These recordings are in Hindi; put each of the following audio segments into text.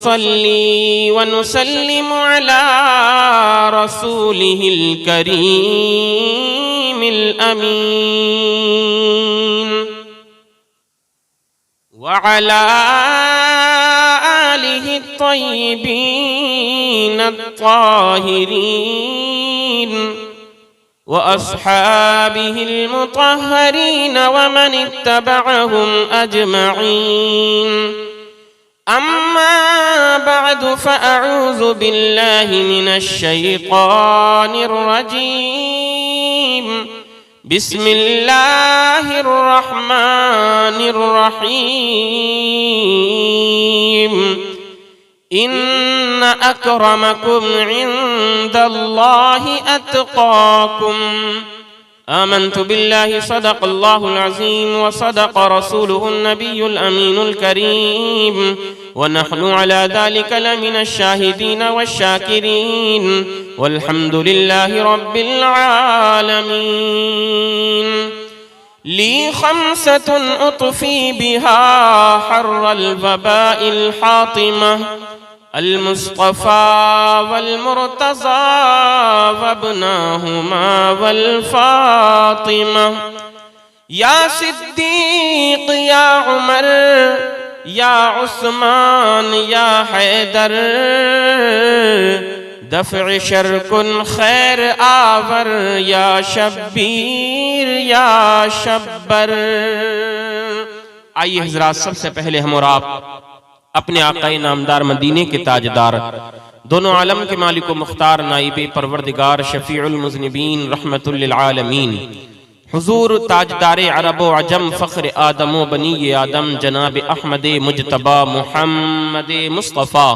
सल्ली व नुसल्लिमु अला रसूलिहिल करीमिल अमीन व अला आलिहि त्वय्यिबीन अत्ताहिरीन व अस्हाबिहिल मुतहहरीन व मन इत्तबअहुम अजमईन। अम्मा बअदु फ़अऊज़ु बिल्लाहि मिनश शैतानिर रजीम। बिस्मिल्लाहिर रहमानिर रहीम। इन्न अक्रमकुम इंदल्लाहि अत्क़ाकुम। आमन्तु बिल्लाहि सदक़ल्लाहुल अज़ीम व सदक़ रसूलुहुन नबियुल अमीनुल करीम व नहनु अला ज़ालिका लमिनश शाहिदीन वश्शाकिरीन वल्हम्दुलिल्लाहि रब्बिल आलमीन। ली खम्सतुन उत्फ़ी बिहा हर्रल वबाइल हातिमा अल-मुस्तफ़ा वल-मुर्तज़ा वब्नाहुमा वल-फ़ातिमा। या सिद्दीक़ या उमर या उस्मान या हैदर दफ़्अ शर्कुन खैर आवर या शब्बीर या शब्बर। आइए हज़रात, सबसे पहले हम और आप अपने आक़ाए नामदार मदीने के ताजदार दोनों आलम के मालिक व मुख्तार नाइबे परवरदिगार शफीउल मुज़निबीन रहमतुल लिल आलमीन हुजूर ताजदारे अरब व अजम फ़ख्र आदम व बनी आदम जनाब अहमद मुजतबा मुहम्मद मुस्तफ़ा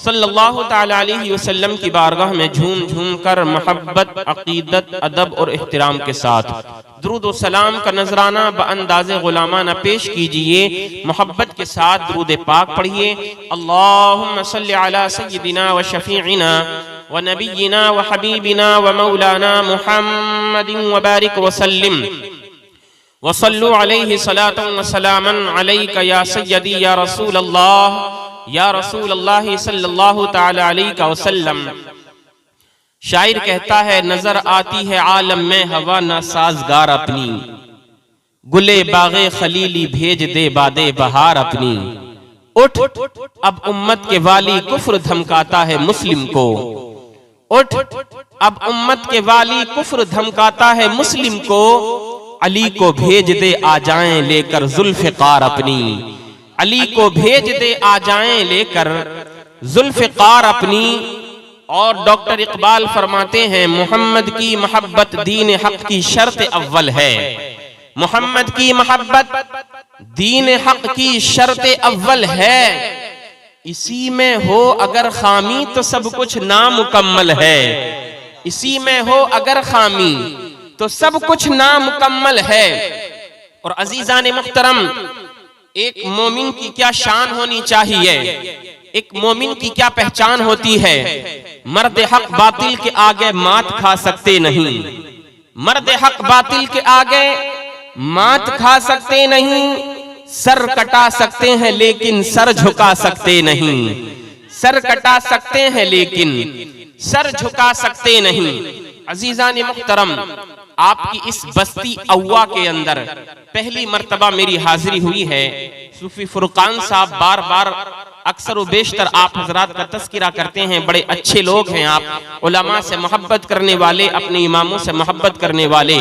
सल्लल्लाहु तआला अलैहि वसल्लम की बारगाह में झूम झूम कर मोहब्बत, अक़ीदत, अदब और एहतराम के साथ दुरूद व सलाम का नजराना बअंदाज़े गुलामाना पेश कीजिए। मोहब्बत के साथ दुरूद पाक पढ़िए। अल्लाहुम्मा सल्लि अला सय्यिदिना व शफ़ीइना व नबिय्यिना व हबीबिना व मौलाना मुहम्मदिन व बारिक व सल्लिम व सल्लु अलैहि सलातन व सलामन अलैका या सय्यदी या रसूल अल्लाह सल्लल्लाहु तआला अलैहि वसल्लम। शायर कहता है, नजर आती है आलम में हवा ना साजगार अपनी, गुले बागे खलीली भेज दे बादे बहार अपनी। उठ अब उम्मत के वाली कुफ्र धमकाता है मुस्लिम को। उठ अब उम्मत के वाली कुफ्र धमकाता है मुस्लिम को। अली को भेज दे आ जाएं लेकर जुल्फ़िकार अपनी। अली को भेज दे आ जाएं लेकर जुल्फ़िकार अपनी। और डॉक्टर इकबाल फरमाते हैं, मोहम्मद की मोहब्बत दीन हक की शर्त अव्वल है। मोहम्मद की मोहब्बत दीन हक की शर्त अव्वल है। इसी में हो अगर खामी तो सब कुछ नामुकम्मल है। इसी में हो अगर खामी तो सब कुछ नामुकम्मल है। और अजीजान मुहतरम, एक मोमिन की क्या शान होनी चाहिए, एक मोमिन की क्या पहचान होती है। मर्द हक बातिल के आगे मात खा सकते नहीं। मर्द हक बातिल के आगे मात खा सकते नहीं। सर कटा सकते हैं लेकिन सर झुका सकते नहीं। सर कटा सकते हैं लेकिन सर झुका सकते नहीं। अजीजान मुहतरम, आपकी इस बस्ती अव्वा के अंदर पहली मर्तबा मेरी हाजिरी हुई है। सूफी फुरकान साहब बार बार अक्सर व बेशतर आप हजरात का तस्किरा करते हैं। बड़े अच्छे लोग हैं आप, उलमा से मोहब्बत करने वाले, अपने इमामों से मोहब्बत करने वाले।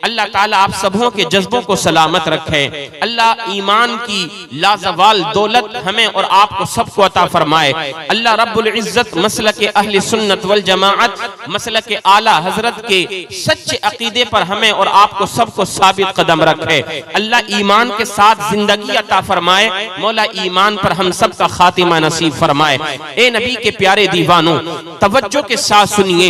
अल्लाह ताला आप सबों के जज्बों को सलामत रखे। अल्लाह ईमान की लाजवाल दौलत हमें और आपको सबको अता फरमाए। अल्लाह रब्बुल इज्जत मसलक अहले सुन्नत वल जमाअत, मसलक आला हजरत के सच्चे अकीदे पर हमें और आपको सबको साबित कदम रखे। अल्लाह ईमान के साथ जिंदगी अता फरमाए। मौला ईमान पर हम सब का खातिमा नसीब फरमाए। ए नबी के प्यारे दीवानों, तवज्जो के साथ सुनिए।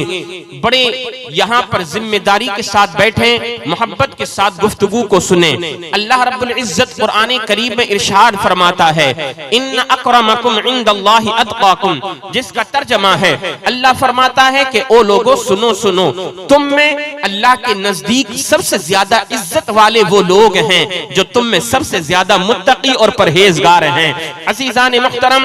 बड़े यहाँ पर जिम्मेदारी के साथ बैठे, मोहब्बत के साथ गुफ्तगू को सुने। अल्लाह रब्बुल इज्जत कुरान करीम में इरशाद फरमाता है, इन्न अक्रमकुम इंदल्लाहि अत्क़ाकुम, जिसका तर्जमा है अल्लाह फरमाता है कि ओ लोगों सुनो सुनो, तुम में अल्लाह के नजदीक सबसे ज्यादा इज्जत वाले वो लोग हैं जो तुम में सबसे ज्यादा मुत्तकी और परहेजगार हैं। अज़ीज़ान मुहतरम,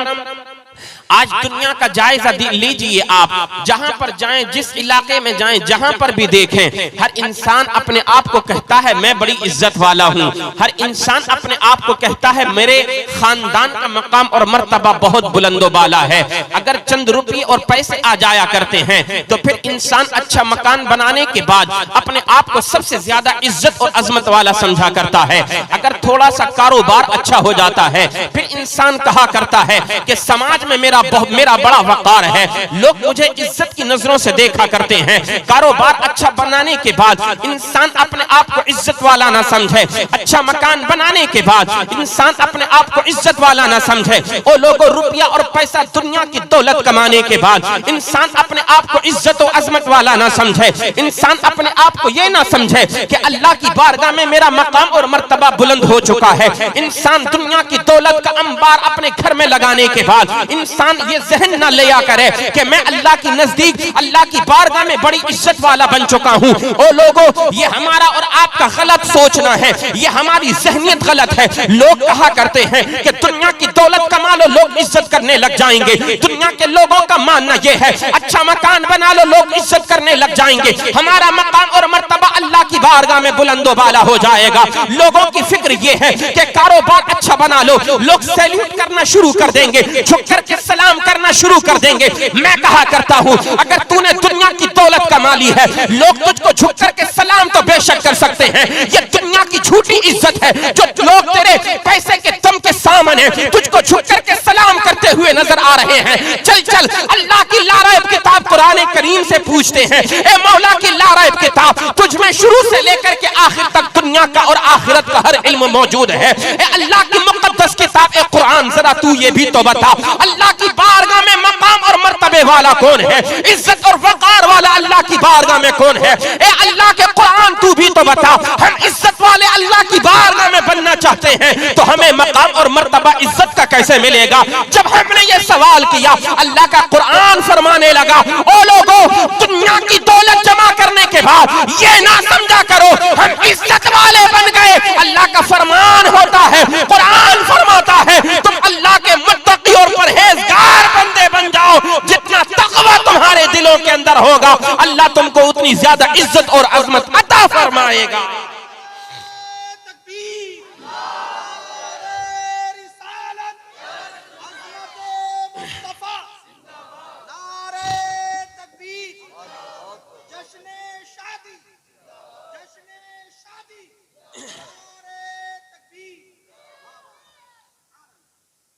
आज दुनिया का जायजा लीजिए आप, जहां पर जाएं, जिस इलाके में जाएं, जहां पर भी देखें, हर इंसान अपने आप को कहता है मैं बड़ी इज्जत वाला हूं। हर इंसान अपने आप को कहता है मेरे खानदान का मकाम और मर्तबा बहुत बुलंदो बाला है। अगर चंद रुपये और पैसे आ जाया करते हैं तो फिर इंसान अच्छा मकान बनाने के बाद अपने आप को सबसे ज्यादा इज्जत और अजमत वाला समझा करता है। अगर थोड़ा सा कारोबार अच्छा हो जाता है फिर इंसान कहा करता है कि समाज में मेरा बड़ा वकार है, लोग मुझे इज्जत की नजरों से देखा करते हैं। कारोबार अच्छा बनाने के बाद इंसान अपने आप को इज्जत वाला ना समझे, अच्छा मकान बनाने के बाद इंसान अपने आप को इज्जत वाला ना समझे। ओ लोगों, रुपया और पैसा दुनिया की दौलत कमाने के बाद इंसान अपने आप को इज्जत और अजमत वाला ना समझे। इंसान अपने आप को ये ना समझे कि अल्लाह की बारगाह में मेरा मकाम और मर्तबा बुलंद हो चुका है। इंसान दुनिया की दौलत का अंबार अपने घर में लगाने के बाद इंसान ये जहन ना लिया करे कि मैं अल्लाह की नजदीक, अल्लाह की बारगाह में बड़ी इज्जत वाला बन चुका हूं। ओ लोगों, ये हमारा और आपका गलत सोचना है, ये हमारी जहनियत गलत है। लोग कहा करते हैं कि दुनिया की दौलत कमा लो लोग इज्जत करने लग जाएंगे। दुनिया के लोगों का मानना यह है अच्छा मकान बना लो लोग इज्जत करने लग जाएंगे, हमारा मकाम और मर्तबा अल्लाह की बारगाह में बुलंदो बाला हो जाएगा। लोगों की फिक्र यह है कि कारोबार अच्छा बना लो, लोग सैल्यूट करना शुरू कर देंगे, झुक करके सलाम करना शुरू कर देंगे। मैं कहा करता हूं अगर तूने दुनिया की दौलत कमा ली है, लोग तुझको झुक करके सलाम तो बेशक कर सकते हैं। ये दुनिया की झूठी इज्जत है जो लोग तेरे पैसे के दम के सामने तुझको झुक करके सलाम करते हुए नजर आ रहे हैं। चल चल, अल्लाह की लारायब किताब कुरान करीम से पूछते हैं, ए मौला की लारायब किताब, तुझ में शुरू से लेकर के आखिर तक दुनिया का और आखिरत का हर इल्म मौजूद है। ए अल्लाह की मुकद्दस किताब ए कुरान, जरा तू ये भी तो बता, अल्लाह की बारगाह में मकाम और मर्तबे वाला कौन है? इज्जत और वकार वाला अल्लाह की बारगाह में कौन है? ए अल्लाह के कुरान, तू भी तो बता, हम इज्जत वाले अल्लाह की बारगाह में बनना चाहते हैं तो हमें मकाम और मर्तबा इज्जत का कैसे मिलेगा? जब हमने ये सवाल किया, अल्लाह का कुरान फरमाने लगा, ओ लोगों, दुनिया की दौलत जमा करने के बाद ये ना समझा करो हम इज्जत वाले बन गए। अल्लाह का फरमान होता है, कुरान फरमाता है, तुम अल्लाह के मुत्तकी और परहेजगार बंदे बन जाओ। जितना तकवा तुम्हारे दिलों के अंदर होगा, अल्लाह तुमको उतनी ज्यादा इज्जत और अजमत अता फरमाएगा।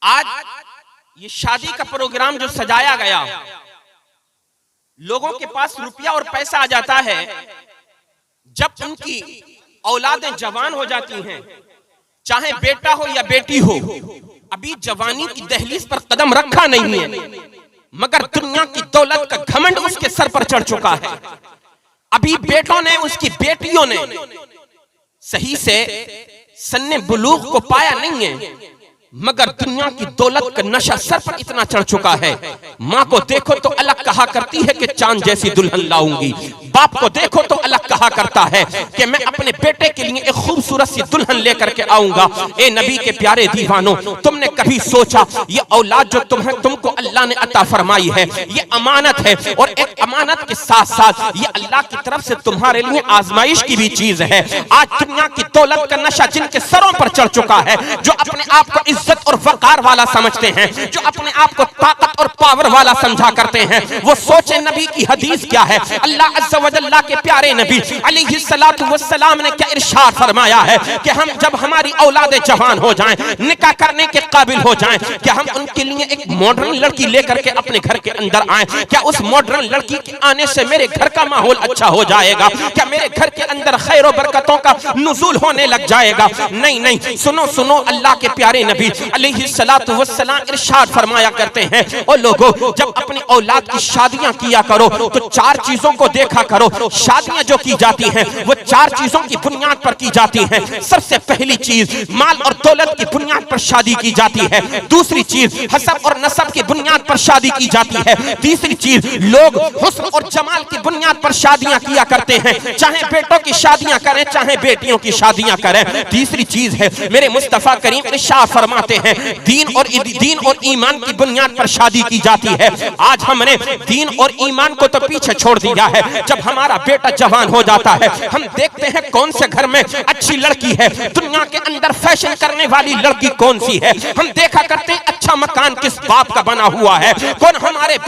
आज ये शादी का प्रोग्राम जो सजाया गया, लोगों के पास रुपया और पैसा आ जाता है, जब उनकी औलादें जवान हो जाती हैं, चाहे बेटा हो या बेटी हो, अभी जवानी की दहलीज पर कदम रखा नहीं है, मगर दुनिया की दौलत का घमंड उसके सर पर चढ़ चुका है। अभी बेटों ने, उसकी बेटियों ने सही से सन्ने बुलूग को पाया नहीं है, मगर दुनिया की दौलत का नशा सर पर इतना चढ़ चुका है। माँ को देखो तो अलग कहा करती है कि चांद जैसी दुल्हन लाऊंगी, बाप को देखो तो अलग कहा करता है कि मैं अपने बेटे के लिए एक खूबसूरत सी दुल्हन लेकर के आऊंगा। ए नबी के प्यारे दीवानों, तुमने कभी सोचा ये औलाद जो तुमको अल्लाह ने अता फरमाई है, ये अमानत है, और एक अमानत के साथ साथ ये अल्लाह की तरफ से तुम्हारे लिए आजमाइश की भी चीज है। आज दुनिया की दौलत का नशा जिनके सरों पर चढ़ चुका है, जो अपने आप को इज्जत और वकार वाला समझते हैं, जो अपने आप को ताकत और पावर वाला समझा करते हैं, वो सोचे नबी की हदीस क्या है। अल्लाह अज़्ज़ा व जल्ला के प्यारे नबी अलैहिस्सलातु वस्सलाम ने क्या इरशाद फरमाया है कि हम जब हमारी औलादें जवान हो जाएं, निकाह करने के काबिल हो जाएं, क्या हम उनके लिए एक मॉडर्न लड़की लेकर के अपने घर के अंदर आए? क्या उस मॉडर्न लड़की के आने से मेरे घर का माहौल अच्छा हो जाएगा? क्या मेरे घर के अंदर खैर और बरकतों का नुज़ूल होने लग जाएगा? नहीं नहीं, सुनो सुनो, अल्लाह के प्यारे नबी अलैहिस्सलातु वस्सलाम इरशाद फरमाया करते हैं, ओ लोगों, जब अपनी औलाद की शादियां किया करो तो चार चीजों को देखा करो। शादियां जो की जाती हैं वो चार चीजों की बुनियाद पर की जाती हैं। सबसे पहली चीज माल और दौलत की बुनियाद पर शादी की जाती है। दूसरी चीज हसब और नसब की बुनियाद पर शादी की जाती है। तीसरी चीज, लोग हुस्न और जमाल की बुनियाद पर शादियां किया करते हैं, चाहे बेटों की शादियां करें चाहे बेटियों की शादियां करें। तीसरी चीज है, मेरे मुस्तफा करीम इरशाद फरमाते हैं, दीन और ईमान की बुनियाद पर शादी की जाती है। आज हमने दीन और ईमान को तो पीछे छोड़ दिया है। जब हमारा बेटा जवान हो जाता है, हम देखते हैं कौन से घर में अच्छी लड़की है, दुनिया के अंदर फैशन करने वाली लड़की कौन सी है। हम देखा करते हैं अच्छा मकान किस बाप का बना हुआ है, कौन हमारे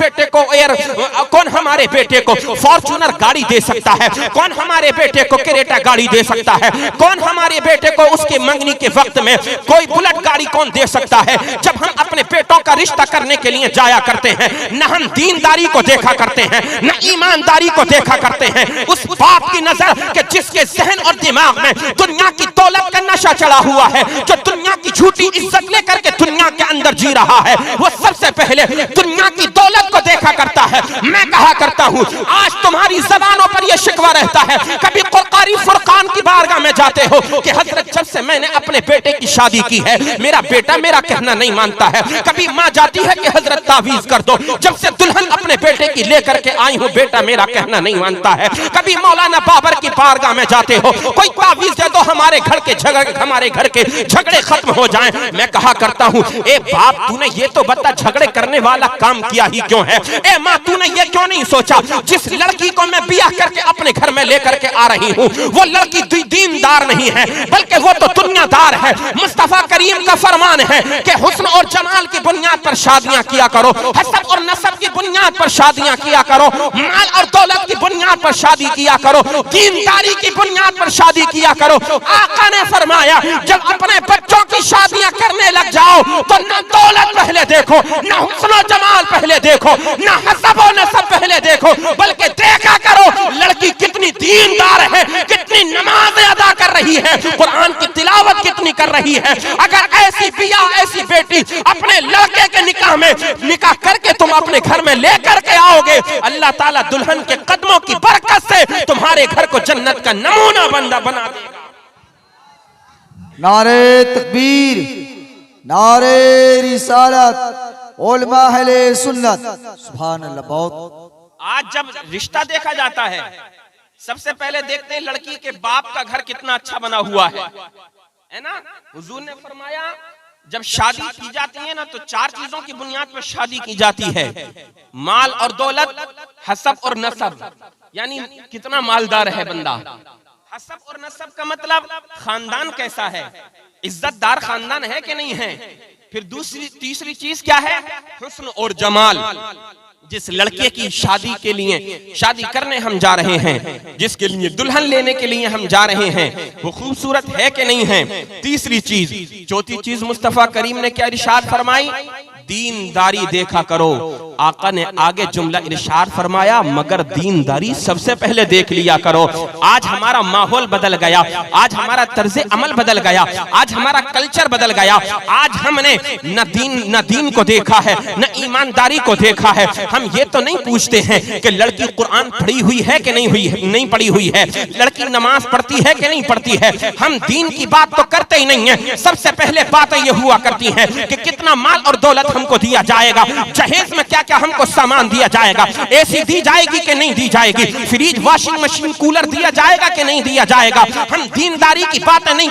बेटे को फॉर्च्यूनर गाड़ी दे सकता है, कौन हमारे बेटे को क्रेटा गाड़ी दे सकता है, कौन हमारे बेटे को उसके मंगनी के वक्त में कोई बुलेट गाड़ी कौन दे सकता है। जब हम अपने बेटों का रिश्ता करने के लिए जाया करते हैं, न हम दीनदारी को देखा करते हैं, न ईमानदारी को देखा करते हैं। उस बाप की नजर कि जिसके जहन और दिमाग में दुनिया की दौलत का नशा चढ़ा हुआ है, जो दुनिया की झूठी इज्जत लेकर के दुनिया के अंदर जी रहा है, वो सबसे पहले दुनिया की दौलत को देखा करता है। मैं कहा करता हूँ, आज तुम्हारी जबानों पर यह शिकवा रहता है, कभी क़ारी फुरकान की बारगाह में जाते हो कि हजरत जब से मैंने अपने बेटे की शादी की है, मेरा बेटा मेरा कहना नहीं मानता है। कभी माँ जाती है कि हजरत तावीज कर दो, जब से दुल्हन अपने बेटे की लेकर के आई हूँ, बेटा मेरा कहना नहीं मानता है। कभी मौलाना बाबर की बारगाह में जाते हो, कोई तावीज दे दो, हमारे घर के झगड़े खत्म हो जाएं। मैं कहा करता हूँ, ए बाप तूने ये तो बता झगड़े करने वाला काम किया ही क्यों है। ए माँ तूने ये क्यों नहीं सोचा, जिस लड़की को मैं ब्याह करके अपने घर में लेकर के आ रही हूँ, वो लड़की दीनदार नहीं है, बल्कि वो तो दुनियादार है। मुस्तफा करीम का फरमान है कि हुस्न और जमाल की बुनियाद पर शादियां किया करो, हसब और नसब की बुनियाद पर शादियां किया करो, माल और दौलत की बुनियाद पर शादी किया करो, दीनदारी की बुनियाद पर शादी किया करो। आका ने फरमाया, जब अपने बच्चों की शादियां करने लग जाओ तो न दौलत पहले देखो, न हुस्न और जमाल पहले देखो, न हसब और नसब पहले देखो, बल्कि देखा करो लड़की कितनी दीनदार है, कितनी नमाज़ें अदा कर रही है, कुरान की तिलावत कितनी कर रही है। अगर ऐसी बिया ऐसी बेटी अपने लड़के के निकाह करके तुम अपने घर में लेकर के आओगे, अल्लाह ताला दुल्हन के कदमों की बरकत से तुम्हारे घर को जन्नत का नमूना बना देगा। नारे तकबीर, नारे रिसालत, उलमा अहले सुन्नत, सुभान अल्लाह। बहुत आज जब रिश्ता देखा जाता है, सबसे पहले देखते हैं लड़की के बाप का घर कितना अच्छा बना हुआ है ना। हुजूर ने फरमाया जब शादी की जाती है ना, तो चार चीजों की बुनियाद पर शादी की जाती है, माल और दौलत, हसब और नसब, यानी कितना मालदार है बंदा। हसब और नसब का मतलब खानदान कैसा है, इज्जतदार खानदान है कि नहीं है। फिर तीसरी चीज क्या है, हुस्न और जमाल। जिस लड़के की शादी के लिए शादी करने हम जा रहे हैं, जिसके लिए दुल्हन लेने के लिए हम जा रहे हैं, वो खूबसूरत है कि नहीं है। तीसरी चीज, चौथी चीज मुस्तफा करीम ने क्या इरशाद फरमाई, दीनदारी देखा करो। आका ने आगे जुमला इरशाद फरमाया, मगर दीनदारी सबसे पहले देख लिया करो। आज हमारा माहौल बदल गया, आज हमारा तर्ज़े अमल बदल गया, आज हमारा कल्चर बदल गया। आज हमने न दीन को देखा है, न ईमानदारी को देखा है। हम ये तो नहीं पूछते हैं कि लड़की कुरान पढ़ी हुई है कि नहीं पढ़ी हुई है, लड़की नमाज पढ़ती है कि नहीं पढ़ती है। हम दीन की बात तो करते ही नहीं है। सबसे पहले बातें ये हुआ करती हैं कि कितना माल और दौलत हमको दिया जाएगा, जहेज में क्या क्या हमको सामान दिया जाएगा, एसी दी जाएगी कि नहीं दी जाएगी, फ्रिज, वॉशिंग मशीन, कूलर दिया जाएगा कि नहीं दिया जाएगा। हम दीनदारी की बातें नहीं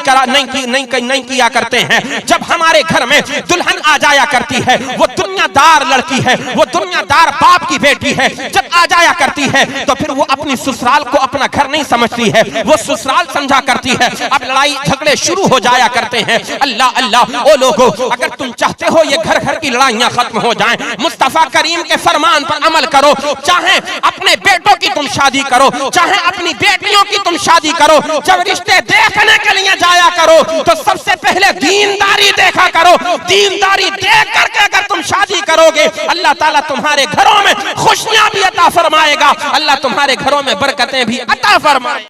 किया करते हैं। जब हमारे घर में दुल्हन आ जाया करती है, वो दुनियादार लड़की है, वो दुनियादार बाप की बेटी है, जब आ जाया करती है तो फिर वो अपनी ससुराल को अपना घर नहीं समझती है, वो ससुराल समझा करती है। अब लड़ाई झगड़े शुरू हो जाया करते हैं। अल्लाह अल्लाह, ओ लोगों, अगर तुम चाहते हो ये घर घर की लड़ाइयां खत्म हो जाएं, मुस्तफा करीम के फरमान पर अमल करो। चाहे अपने बेटों की तुम शादी करो, चाहे अपनी बेटियों की तुम शादी करो, जब रिश्ते देखने के लिए जाया करो तो सबसे पहले दीनदारी देखा करो। दीनदारी देख करके अगर तुम शादी करोगे, अल्लाह ताला तुम्हारे घरों में खुशियां भी अता फरमाएगा, अल्लाह तुम्हारे घरों में बरकतें भी अता फरमाए।